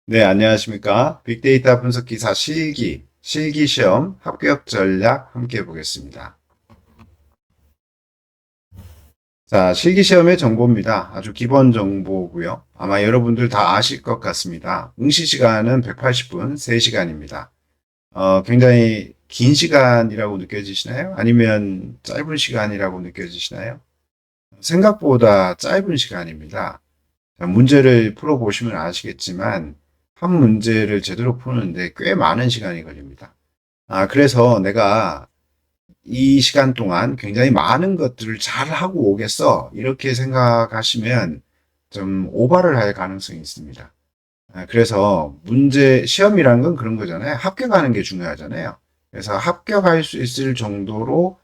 네, 안녕하십니까. 빅데이터 분석기사 실기 시험 합격 전략 함께 보겠습니다. 자, 실기 시험의 정보입니다. 아주 기본 정보고요. 아마 여러분들 다 아실 것 같습니다. 응시 시간은 180분, 3시간입니다. 굉장히 긴 시간이라고 느껴지시나요? 아니면 짧은 시간이라고 느껴지시나요? 생각보다 짧은 시간입니다. 자, 문제를 풀어보시면 아시겠지만, 한 문제를 제대로 푸는데 꽤 많은 시간이 걸립니다. 그래서 내가 이 시간 동안 굉장히 많은 것들을 잘 하고 오겠어. 이렇게 생각하시면 좀 오바를 할 가능성이 있습니다. 그래서 시험이라는 건 그런 거잖아요. 합격하는 게 중요하잖아요. 그래서 합격할 수 있을 정도로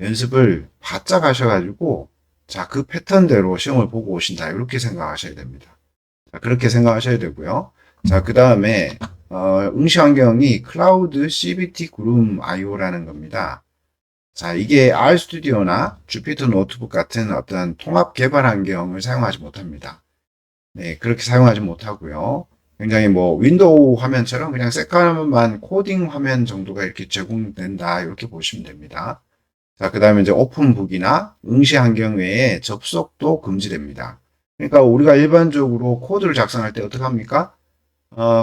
연습을 바짝 하셔가지고, 자, 그 패턴대로 시험을 보고 오신다. 이렇게 생각하셔야 됩니다. 자, 그렇게 생각하셔야 되고요. 자, 그 다음에, 응시 환경이 클라우드 CBT 그룹 IO라는 겁니다. 자, 이게 RStudi오나 주피터 노트북 같은 어떤 통합 개발 환경을 사용하지 못합니다. 네, 그렇게 사용하지 못하고요. 굉장히 뭐 윈도우 화면처럼 그냥 새까만 코딩 화면 정도가 이렇게 제공된다. 이렇게 보시면 됩니다. 자, 그 다음에 이제 오픈북이나 응시 환경 외에 접속도 금지됩니다. 그러니까 우리가 일반적으로 코드를 작성할 때 어떻게 합니까?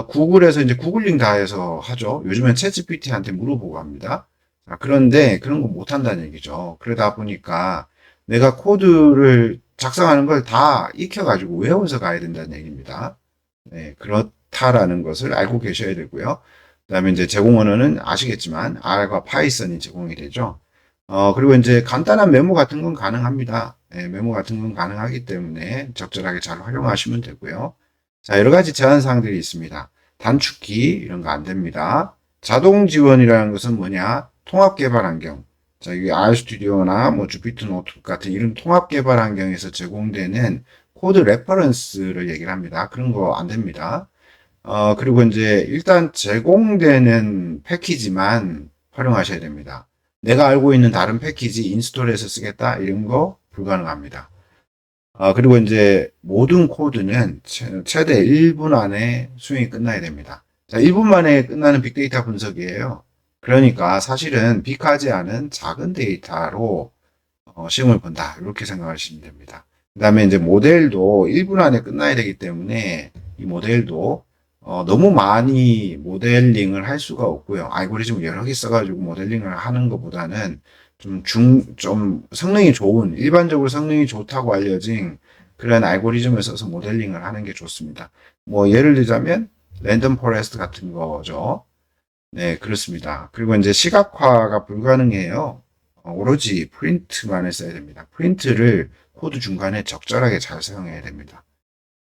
구글에서 이제 구글링 다 해서 하죠. 요즘엔 챗GPT한테 물어보고 합니다. 자, 그런데 그런 거 못 한다는 얘기죠. 그러다 보니까 내가 코드를 작성하는 걸 다 익혀가지고 외워서 가야 된다는 얘기입니다. 네, 그렇다라는 것을 알고 계셔야 되고요. 그다음에 이제 제공 언어는 아시겠지만 R과 파이썬이 제공이 되죠. 그리고 이제 간단한 메모 같은 건 가능합니다. 네, 메모 같은 건 가능하기 때문에 적절하게 잘 활용하시면 되고요. 자, 여러 가지 제한 사항들이 있습니다. 단축키 이런 거 안 됩니다. 자동 지원이라는 것은 뭐냐? 통합 개발 환경. 자, 이게 RStudi오나 뭐 주피터 노트북 같은 이런 통합 개발 환경에서 제공되는 코드 레퍼런스를 얘기를 합니다. 그런 거 안 됩니다. 그리고 이제 일단 제공되는 패키지만 활용하셔야 됩니다. 내가 알고 있는 다른 패키지 인스톨해서 쓰겠다 이런 거 불가능합니다. 그리고 이제 모든 코드는 최대 1분 안에 수행이 끝나야 됩니다. 자, 1분 만에 끝나는 빅데이터 분석이에요. 그러니까 사실은 빅하지 않은 작은 데이터로 시험을 본다. 이렇게 생각하시면 됩니다. 그 다음에 이제 모델도 1분 안에 끝나야 되기 때문에 이 모델도 너무 많이 모델링을 할 수가 없고요. 알고리즘을 여러 개 써가지고 모델링을 하는 것보다는 좀 성능이 좋은, 일반적으로 성능이 좋다고 알려진 그런 알고리즘을 써서 모델링을 하는 게 좋습니다. 뭐 예를 들자면 랜덤 포레스트 같은 거죠. 네, 그렇습니다. 그리고 이제 시각화가 불가능해요. 오로지 프린트만을 써야 됩니다. 프린트를 코드 중간에 적절하게 잘 사용해야 됩니다.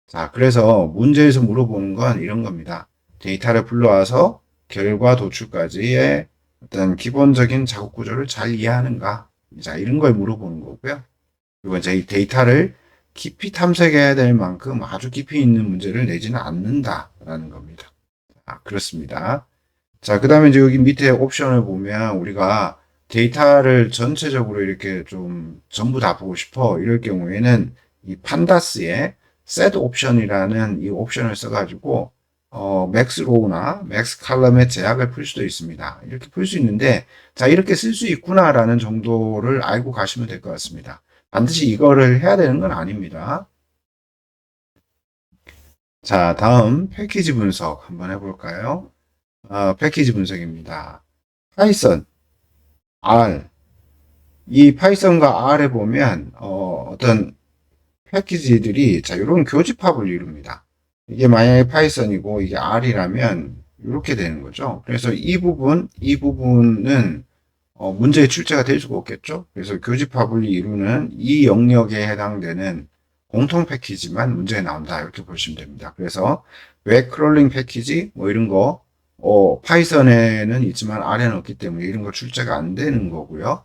자, 그래서 문제에서 물어보는 건 이런 겁니다. 데이터를 불러와서 결과 도출까지의 어떤 기본적인 작업 구조를 잘 이해하는가? 자, 이런 걸 물어보는 거고요. 그리고 이제 이 데이터를 깊이 탐색해야 될 만큼 아주 깊이 있는 문제를 내지는 않는다라는 겁니다. 그렇습니다. 자, 그 다음에 이제 여기 밑에 옵션을 보면 우리가 데이터를 전체적으로 이렇게 좀 전부 다 보고 싶어. 이럴 경우에는 이 판다스의 set 옵션이라는 이 옵션을 써가지고, 맥스 로우나 맥스 칼럼의 제약을 풀 수도 있습니다. 이렇게 풀 수 있는데, 자, 이렇게 쓸 수 있구나라는 정도를 알고 가시면 될 것 같습니다. 반드시 이거를 해야 되는 건 아닙니다. 자, 다음 패키지 분석 한번 해볼까요? 패키지 분석입니다. 파이썬, R. 이 파이썬과 R에 보면, 어떤 패키지들이, 자, 이런 교집합을 이룹니다. 이게 만약에 파이썬이고, 이게 R이라면, 이렇게 되는 거죠. 그래서 이 부분은, 문제의 출제가 될 수가 없겠죠. 그래서 교집합을 이루는 이 영역에 해당되는 공통 패키지만 문제에 나온다. 이렇게 보시면 됩니다. 그래서, 웹 크롤링 패키지, 뭐 이런 거, 파이썬에는 있지만 R에는 없기 때문에 이런 거 출제가 안 되는 거고요.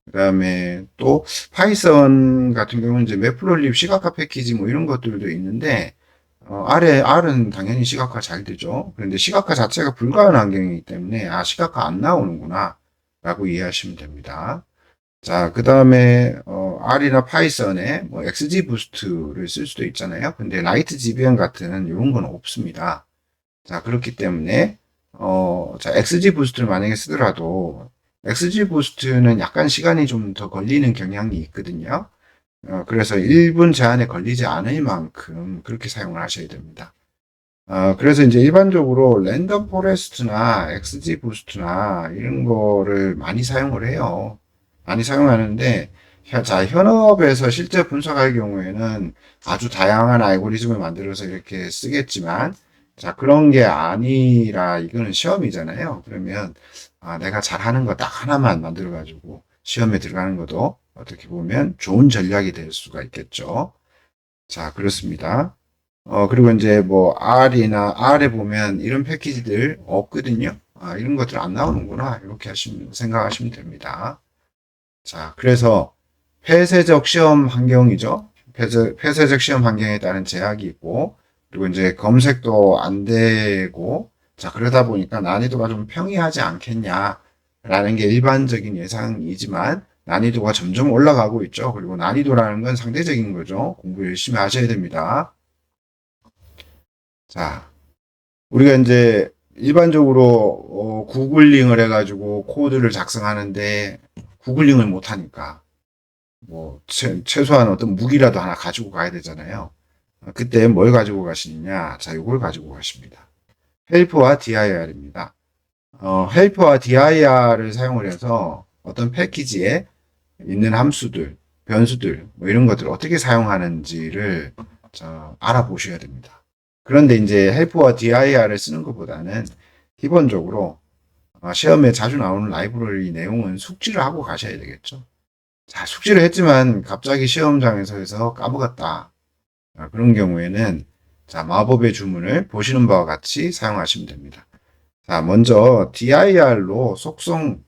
그 다음에 또 파이썬 같은 경우는 이제 매플로립 시각화 패키지 뭐 이런 것들도 있는데 R은 당연히 시각화 잘 되죠. 그런데 시각화 자체가 불가한 환경이기 때문에 시각화 안 나오는구나 라고 이해하시면 됩니다. 자, 그 다음에 R이나 파이썬에 뭐 XG 부스트를 쓸 수도 있잖아요. 근데 라이트 GBM 같은 이런 건 없습니다. 자, 그렇기 때문에, 자, XG 부스트를 만약에 쓰더라도, XG 부스트는 약간 시간이 좀 더 걸리는 경향이 있거든요. 그래서 1분 제한에 걸리지 않을 만큼 그렇게 사용을 하셔야 됩니다. 그래서 이제 일반적으로 랜덤 포레스트나 XG 부스트나 이런 거를 많이 사용을 해요. 많이 사용하는데, 자, 현업에서 실제 분석할 경우에는 아주 다양한 알고리즘을 만들어서 이렇게 쓰겠지만, 자, 그런 게 아니라 이거는 시험이잖아요. 그러면, 내가 잘하는 거 딱 하나만 만들어가지고 시험에 들어가는 것도 어떻게 보면 좋은 전략이 될 수가 있겠죠. 자, 그렇습니다. 그리고 이제 뭐 R이나 R에 보면 이런 패키지들 없거든요. 이런 것들 안 나오는구나. 이렇게 생각하시면 됩니다. 자, 그래서 폐쇄적 시험 환경이죠. 폐쇄적 시험 환경에 따른 제약이 있고, 그리고 이제 검색도 안 되고, 자, 그러다 보니까 난이도가 좀 평이하지 않겠냐라는 게 일반적인 예상이지만, 난이도가 점점 올라가고 있죠. 그리고 난이도라는 건 상대적인 거죠. 공부 열심히 하셔야 됩니다. 자, 우리가 이제 일반적으로 구글링을 해가지고 코드를 작성하는데 구글링을 못하니까 뭐 최소한 어떤 무기라도 하나 가지고 가야 되잖아요. 그때 뭘 가지고 가시느냐? 자, 이걸 가지고 가십니다. 헬프와 dir입니다. 헬프와 dir을 사용을 해서 어떤 패키지에 있는 함수들, 변수들, 뭐 이런 것들을 어떻게 사용하는지를 알아보셔야 됩니다. 그런데 이제 헬프와 dir을 쓰는 것보다는 기본적으로 시험에 자주 나오는 라이브러리 내용은 숙지를 하고 가셔야 되겠죠. 자, 숙지를 했지만 갑자기 시험장에서 해서 까먹었다. 그런 경우에는 자, 마법의 주문을 보시는 바와 같이 사용하시면 됩니다. 자, 먼저 dir로 속성,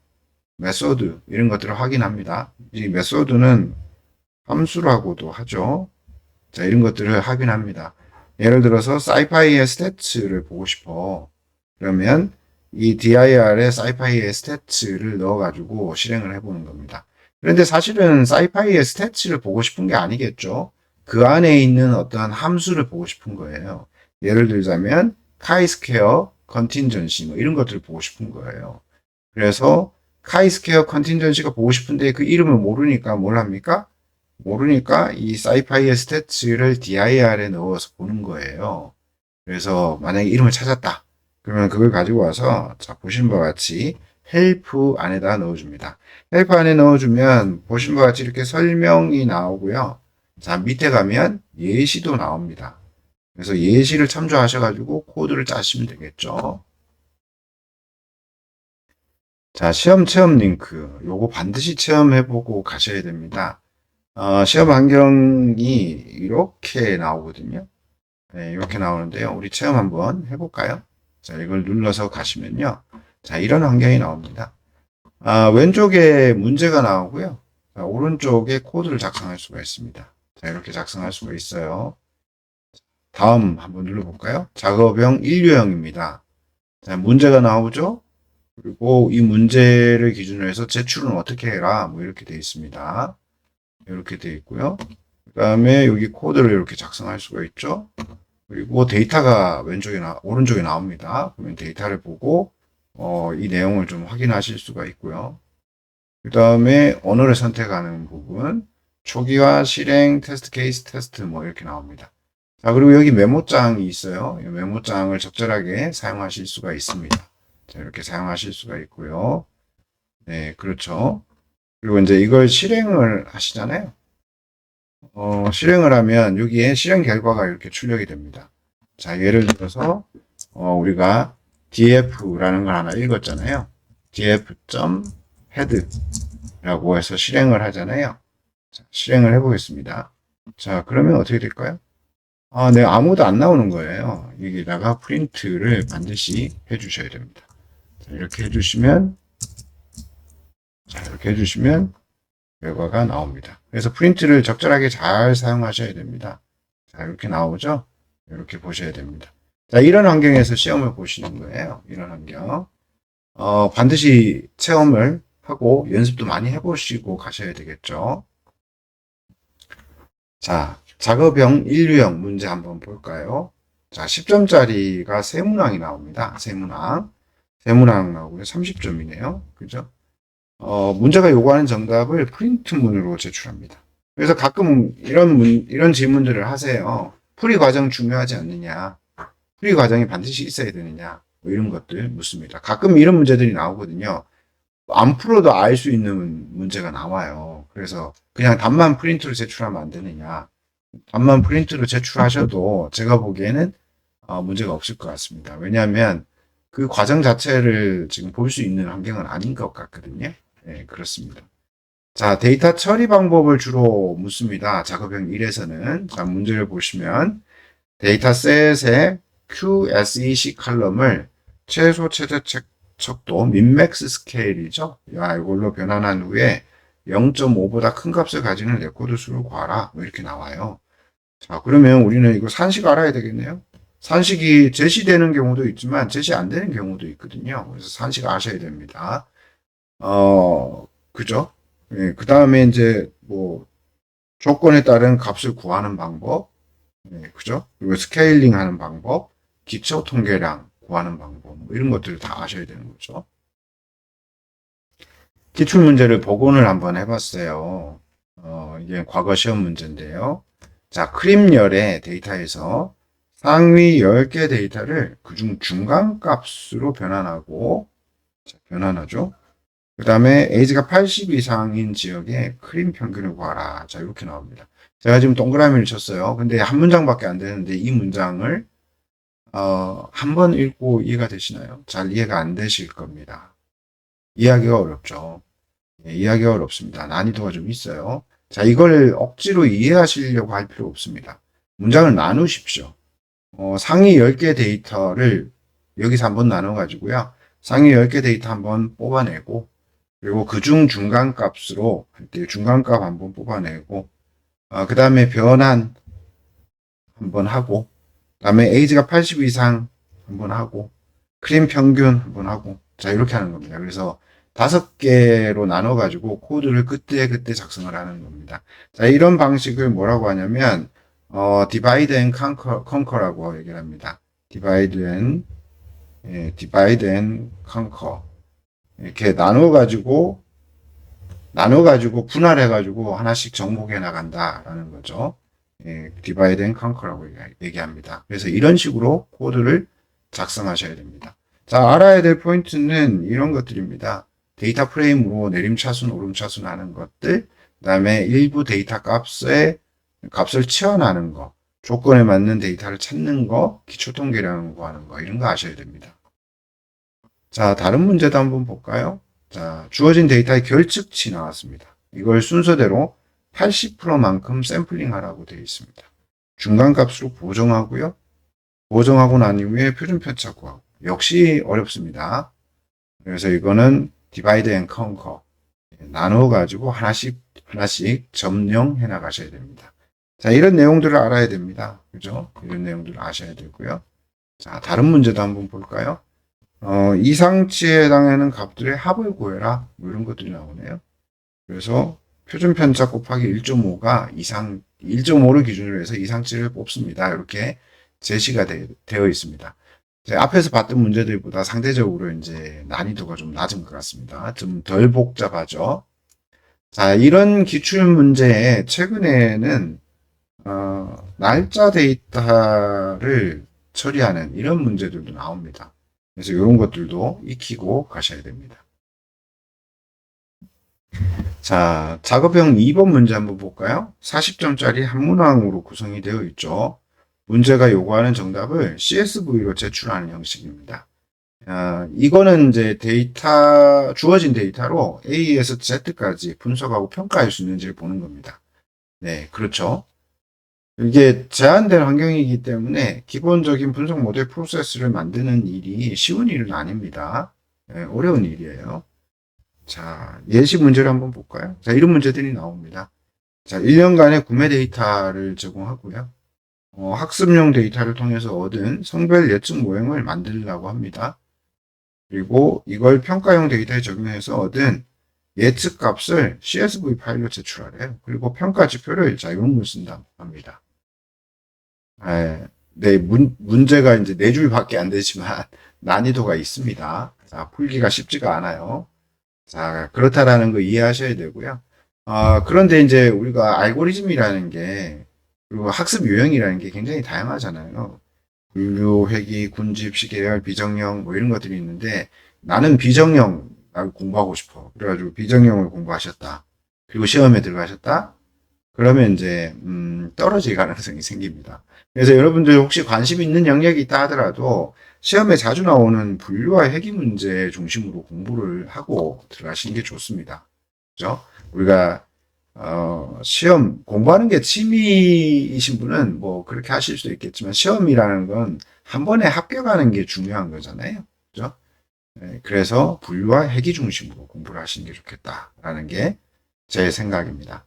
메소드 이런 것들을 확인합니다. 이 메소드는 함수라고도 하죠. 자, 이런 것들을 확인합니다. 예를 들어서 사이파이의 스태츠를 보고 싶어. 그러면 이 dir에 사이파이의 스태츠를 넣어가지고 실행을 해보는 겁니다. 그런데 사실은 사이파이의 스태츠를 보고 싶은 게 아니겠죠. 그 안에 있는 어떤 함수를 보고 싶은 거예요. 예를 들자면 카이스퀘어 컨틴전시 뭐 이런 것들을 보고 싶은 거예요. 그래서 카이스퀘어 컨틴전시가 보고 싶은데 그 이름을 모르니까 뭘 합니까? 모르니까 이 사이파이의 스태츠를 dir에 넣어서 보는 거예요. 그래서 만약에 이름을 찾았다. 그러면 그걸 가지고 와서 자, 보신 바와 같이 헬프 안에다 넣어줍니다. 헬프 안에 넣어주면 보신 바와 같이 이렇게 설명이 나오고요. 자, 밑에 가면 예시도 나옵니다. 그래서 예시를 참조하셔가지고 코드를 짜시면 되겠죠. 자, 시험 체험 링크. 요거 반드시 체험해보고 가셔야 됩니다. 시험 환경이 이렇게 나오거든요. 네, 이렇게 나오는데요. 우리 체험 한번 해볼까요? 자, 이걸 눌러서 가시면요. 자, 이런 환경이 나옵니다. 왼쪽에 문제가 나오고요. 자, 오른쪽에 코드를 작성할 수가 있습니다. 자, 이렇게 작성할 수가 있어요. 다음 한번 눌러볼까요? 작업형 인류형입니다. 자, 문제가 나오죠? 그리고 이 문제를 기준으로 해서 제출은 어떻게 해라. 뭐 이렇게 되어 있습니다. 이렇게 되어 있고요. 그 다음에 여기 코드를 이렇게 작성할 수가 있죠. 그리고 데이터가 오른쪽에 나옵니다. 그러면 데이터를 보고, 이 내용을 좀 확인하실 수가 있고요. 그 다음에 언어를 선택하는 부분, 초기화, 실행, 테스트 케이스, 테스트 뭐 이렇게 나옵니다. 자, 그리고 여기 메모장이 있어요. 이 메모장을 적절하게 사용하실 수가 있습니다. 자, 이렇게 사용하실 수가 있고요. 네, 그렇죠. 그리고 이제 이걸 실행을 하시잖아요. 실행을 하면 여기에 실행 결과가 이렇게 출력이 됩니다. 자, 예를 들어서 우리가 df라는 걸 하나 읽었잖아요. df.head라고 해서 실행을 하잖아요. 자, 실행을 해보겠습니다. 자, 그러면 어떻게 될까요? 네, 아무도 안 나오는 거예요. 여기다가 프린트를 반드시 해주셔야 됩니다. 자, 이렇게 해주시면 결과가 나옵니다. 그래서 프린트를 적절하게 잘 사용하셔야 됩니다. 자, 이렇게 나오죠? 이렇게 보셔야 됩니다. 자, 이런 환경에서 시험을 보시는 거예요. 이런 환경. 반드시 체험을 하고 연습도 많이 해보시고 가셔야 되겠죠. 자, 작업형 인류형 문제 한번 볼까요? 자, 10점짜리가 세 문항이 나옵니다. 세 문항. 세 문항 나오고요. 30점이네요. 그죠? 문제가 요구하는 정답을 프린트문으로 제출합니다. 그래서 가끔 이런 질문들을 하세요. 풀이 과정 중요하지 않느냐? 풀이 과정이 반드시 있어야 되느냐? 뭐 이런 것들 묻습니다. 가끔 이런 문제들이 나오거든요. 안 풀어도 알 수 있는 문제가 나와요. 그래서 그냥 답만 프린트로 제출하면 안 되느냐? 답만 프린트로 제출하셔도 제가 보기에는 문제가 없을 것 같습니다. 왜냐하면 그 과정 자체를 지금 볼 수 있는 환경은 아닌 것 같거든요. 네, 그렇습니다. 자, 데이터 처리 방법을 주로 묻습니다. 작업형 1에서는. 자, 문제를 보시면 데이터셋의 QSEC 칼럼을 최소 최대 척도 민맥스 스케일이죠. 야, 이걸로 변환한 후에 0.5보다 큰 값을 가지는 레코드 수를 구하라. 뭐 이렇게 나와요. 자, 그러면 우리는 이거 산식 알아야 되겠네요. 산식이 제시되는 경우도 있지만 제시 안 되는 경우도 있거든요. 그래서 산식 아셔야 됩니다. 그죠? 예, 그 다음에 이제 뭐 조건에 따른 값을 구하는 방법, 예, 그죠? 그리고 스케일링 하는 방법, 기초 통계량 구하는 방법, 뭐 이런 것들을 다 아셔야 되는 거죠. 기출 문제를 복원을 한번 해봤어요. 이게 과거 시험 문제인데요. 자, 크림열의 데이터에서 상위 10개 데이터를 그중 중간 값으로 변환하죠. 그 다음에 에이지가 80 이상인 지역의 크림 평균을 구하라. 자, 이렇게 나옵니다. 제가 지금 동그라미를 쳤어요. 근데 한 문장밖에 안 되는데 이 문장을 한 번 읽고 이해가 되시나요? 잘 이해가 안 되실 겁니다. 이해하기가 어렵죠. 예, 이해하기가 어렵습니다. 난이도가 좀 있어요. 자, 이걸 억지로 이해하시려고 할 필요 없습니다. 문장을 나누십시오. 상위 10개 데이터를 여기서 한번 나눠가지고요. 상위 10개 데이터 한번 뽑아내고, 그리고 그중 중간 값으로 할게요. 중간 값 한번 뽑아내고, 그 다음에 변환 한번 하고, 그 다음에 에이지가 80 이상 한번 하고, 크림 평균 한번 하고, 자, 이렇게 하는 겁니다. 그래서 5개로 나눠가지고 코드를 그때 작성을 하는 겁니다. 자, 이런 방식을 뭐라고 하냐면, divide and conquer라고 얘기를 합니다. divide and conquer. 이렇게 나눠가지고 분할해가지고 하나씩 정복해 나간다라는 거죠. 예, divide and conquer라고 얘기합니다. 그래서 이런 식으로 코드를 작성하셔야 됩니다. 자, 알아야 될 포인트는 이런 것들입니다. 데이터 프레임으로 내림차순, 오름차순 하는 것들, 그 다음에 일부 데이터 값을 치환하는 거, 조건에 맞는 데이터를 찾는 거, 기초 통계량을 구하는 거, 이런 거 아셔야 됩니다. 자, 다른 문제도 한번 볼까요? 자, 주어진 데이터의 결측치 나왔습니다. 이걸 순서대로 80%만큼 샘플링 하라고 되어 있습니다. 중간값으로 보정하고요. 보정하고 난 이후에 표준 편차 구하고. 역시 어렵습니다. 그래서 이거는 divide and conquer. 나눠 가지고 하나씩 점령해 나가셔야 됩니다. 자, 이런 내용들을 알아야 됩니다. 그죠? 이런 내용들을 아셔야 되고요. 자, 다른 문제도 한번 볼까요? 이상치에 해당하는 값들의 합을 구해라. 뭐 이런 것들이 나오네요. 그래서 표준 편차 곱하기 1.5가 1.5를 기준으로 해서 이상치를 뽑습니다. 이렇게 제시가 되어 있습니다. 앞에서 봤던 문제들보다 상대적으로 이제 난이도가 좀 낮은 것 같습니다. 좀 덜 복잡하죠. 자, 이런 기출 문제에 최근에는 날짜 데이터를 처리하는 이런 문제들도 나옵니다. 그래서 이런 것들도 익히고 가셔야 됩니다. 자, 작업형 2번 문제 한번 볼까요? 40점짜리 한 문항으로 구성이 되어 있죠. 문제가 요구하는 정답을 CSV로 제출하는 형식입니다. 이거는 이제 주어진 데이터로 A에서 Z까지 분석하고 평가할 수 있는지를 보는 겁니다. 네, 그렇죠. 이게 제한된 환경이기 때문에 기본적인 분석 모델 프로세스를 만드는 일이 쉬운 일은 아닙니다. 네, 어려운 일이에요. 자, 예시 문제를 한번 볼까요? 자, 이런 문제들이 나옵니다. 자, 1년간의 구매 데이터를 제공하고요. 학습용 데이터를 통해서 얻은 성별 예측 모형을 만들려고 합니다. 그리고 이걸 평가용 데이터에 적용해서 얻은 예측 값을 CSV 파일로 제출하래요. 그리고 평가 지표를 자, 이런 걸 쓴다고 합니다. 네. 네, 문제가 이제 4줄밖에 안 되지만 난이도가 있습니다. 자, 풀기가 쉽지가 않아요. 자, 그렇다라는 거 이해하셔야 되고요. 그런데 이제 우리가 알고리즘이라는 게, 그리고 학습 유형이라는 게 굉장히 다양하잖아요. 분류, 회귀, 군집, 시계열, 비정형, 뭐 이런 것들이 있는데, 나는 비정형을 공부하고 싶어. 그래가지고 비정형을 공부하셨다. 그리고 시험에 들어가셨다? 그러면 이제, 떨어질 가능성이 생깁니다. 그래서 여러분들 혹시 관심 있는 영역이 있다 하더라도, 시험에 자주 나오는 분류와 회귀 문제 중심으로 공부를 하고 들어가시는 게 좋습니다. 그죠? 우리가 시험 공부하는 게 취미이신 분은 뭐 그렇게 하실 수도 있겠지만 시험이라는 건 한 번에 합격하는 게 중요한 거잖아요. 그죠? 네, 그래서 분류와 회귀 중심으로 공부를 하시는 게 좋겠다라는 게 제 생각입니다.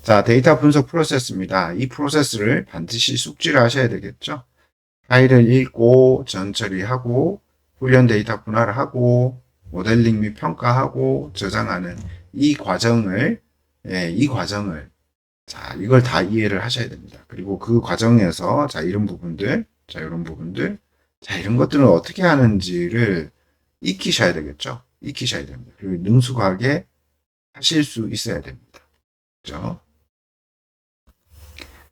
자, 데이터 분석 프로세스입니다. 이 프로세스를 반드시 숙지를 하셔야 되겠죠? 파일을 읽고 전 처리하고 훈련 데이터 분할을 하고 모델링 및 평가하고 저장하는 이 과정을 자, 이걸 다 이해를 하셔야 됩니다. 그리고 그 과정에서 자, 이런 부분들, 자, 이런 부분들, 자, 이런 것들은 어떻게 하는지를 익히셔야 되겠죠? 익히셔야 됩니다. 그리고 능숙하게 하실 수 있어야 됩니다. 그죠?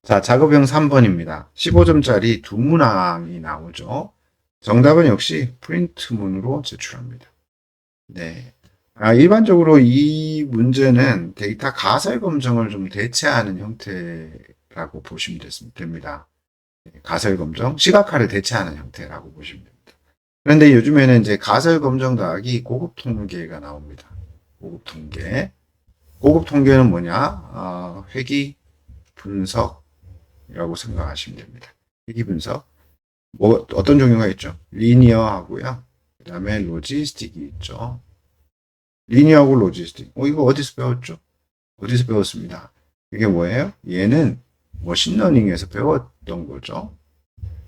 자, 작업형 3번입니다. 15점짜리 두 문항이 나오죠. 정답은 역시 프린트문으로 제출합니다. 네. 일반적으로 이 문제는 데이터 가설 검정을 좀 대체하는 형태라고 보시면 됩니다. 가설 검정, 시각화를 대체하는 형태라고 보시면 됩니다. 그런데 요즘에는 이제 가설 검정 더하기 고급 통계가 나옵니다. 고급 통계. 고급 통계는 뭐냐? 회귀 분석이라고 생각하시면 됩니다. 회귀 분석. 뭐, 어떤 종류가 있죠? 리니어 하고요. 그 다음에 로지스틱이 있죠. 리니어하고 로지스틱. 이거 어디서 배웠죠? 어디서 배웠습니다. 이게 뭐예요? 얘는 머신러닝에서 배웠던 거죠.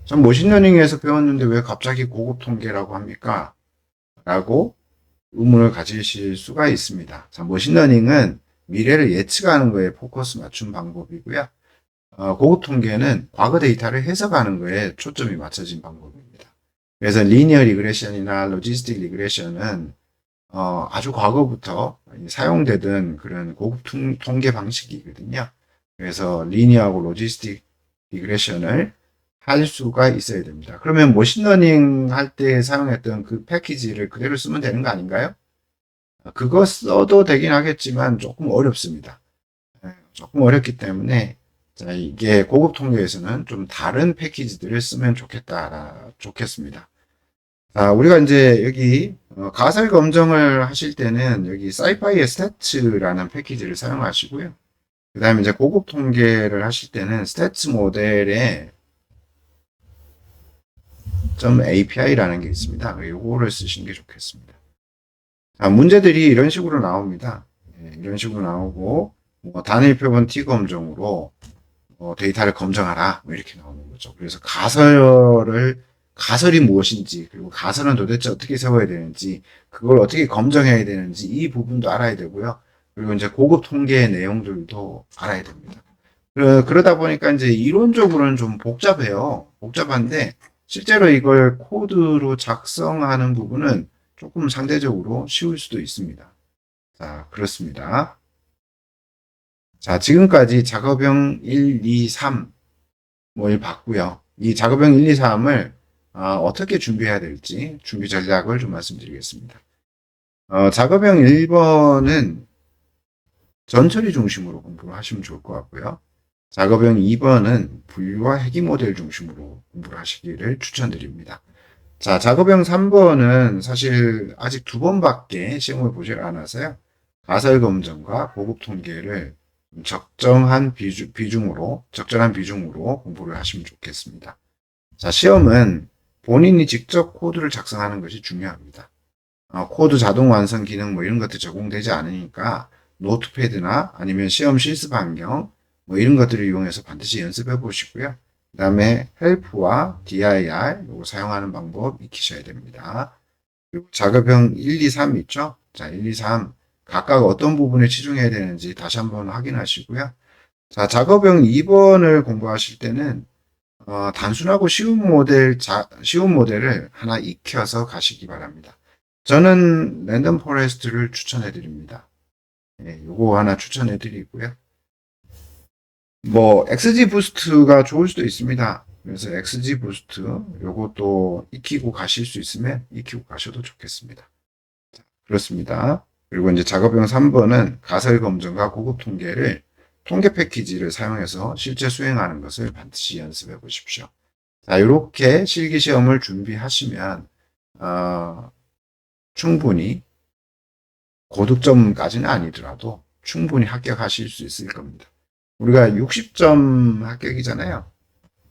전 머신러닝에서 배웠는데 왜 갑자기 고급 통계라고 합니까? 라고 의문을 가지실 수가 있습니다. 자, 머신러닝은 미래를 예측하는 거에 포커스 맞춘 방법이고요. 고급 통계는 과거 데이터를 해석하는 거에 초점이 맞춰진 방법입니다. 그래서 리니어 리그레션이나 로지스틱 리그레션은 아주 과거부터 사용되던 그런 고급 통계 방식이거든요. 그래서 리니어하고 로지스틱 리그레션을 할 수가 있어야 됩니다. 그러면 머신러닝 할 때 사용했던 그 패키지를 그대로 쓰면 되는 거 아닌가요? 그거 써도 되긴 하겠지만 조금 어렵습니다. 조금 어렵기 때문에 자, 이게 고급 통계에서는 좀 다른 패키지들을 쓰면 좋겠습니다. 자, 우리가 이제 여기 가설 검정을 하실 때는 여기 사이파이의 스태츠라는 패키지를 사용하시고요. 그 다음에 이제 고급 통계를 하실 때는 스태츠 모델의 .api라는 게 있습니다. 이거를 쓰시는 게 좋겠습니다. 자, 문제들이 이런 식으로 나옵니다. 이런 식으로 나오고 단일 표본 T 검정으로 데이터를 검정하라 뭐 이렇게 나오는 거죠. 그래서 가설이 무엇인지, 그리고 가설은 도대체 어떻게 세워야 되는지, 그걸 어떻게 검증해야 되는지, 이 부분도 알아야 되고요. 그리고 이제 고급 통계의 내용들도 알아야 됩니다. 그러다 보니까 이제 이론적으로는 좀 복잡해요. 복잡한데, 실제로 이걸 코드로 작성하는 부분은 조금 상대적으로 쉬울 수도 있습니다. 자, 그렇습니다. 자, 지금까지 작업형 1, 2, 3을 봤고요. 이 작업형 1, 2, 3을 어떻게 준비해야 될지 준비 전략을 좀 말씀드리겠습니다. 작업형 1번은 전처리 중심으로 공부를 하시면 좋을 것 같고요. 작업형 2번은 분류와 회귀 모델 중심으로 공부를 하시기를 추천드립니다. 자, 작업형 3번은 사실 아직 2번밖에 시험을 보질 않아서요. 가설 검정과 고급 통계를 적정한 비중으로 공부를 하시면 좋겠습니다. 자, 시험은 본인이 직접 코드를 작성하는 것이 중요합니다. 코드 자동 완성 기능 뭐 이런 것들 적용되지 않으니까 노트패드나 아니면 시험 실습 환경 뭐 이런 것들을 이용해서 반드시 연습해 보시고요. 그 다음에 헬프와 dir 이거 사용하는 방법 익히셔야 됩니다. 그리고 작업형 1, 2, 3 있죠? 자, 1, 2, 3 각각 어떤 부분에 치중해야 되는지 다시 한번 확인하시고요. 자, 작업형 2번을 공부하실 때는 단순하고 쉬운 모델을 하나 익혀서 가시기 바랍니다. 저는 랜덤 포레스트를 추천해 드립니다. 예, 요거 하나 추천해 드리고요. 뭐, XG 부스트가 좋을 수도 있습니다. 그래서 XG 부스트, 요것도 익히고 가실 수 있으면 익히고 가셔도 좋겠습니다. 자, 그렇습니다. 그리고 이제 작업용 3번은 가설 검증과 고급 통계를 통계 패키지를 사용해서 실제 수행하는 것을 반드시 연습해 보십시오. 자, 이렇게 실기 시험을 준비하시면 충분히 고득점까지는 아니더라도 충분히 합격하실 수 있을 겁니다. 우리가 60점 합격이잖아요.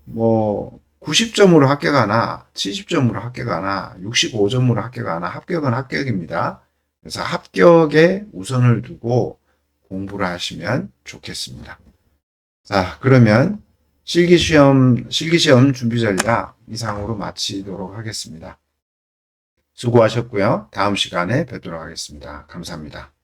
뭐 90점으로 합격하나 70점으로 합격하나 65점으로 합격하나 합격은 합격입니다. 그래서 합격에 우선을 두고 공부를 하시면 좋겠습니다. 자, 그러면 실기시험 준비 전략 이상으로 마치도록 하겠습니다. 수고하셨고요. 다음 시간에 뵙도록 하겠습니다. 감사합니다.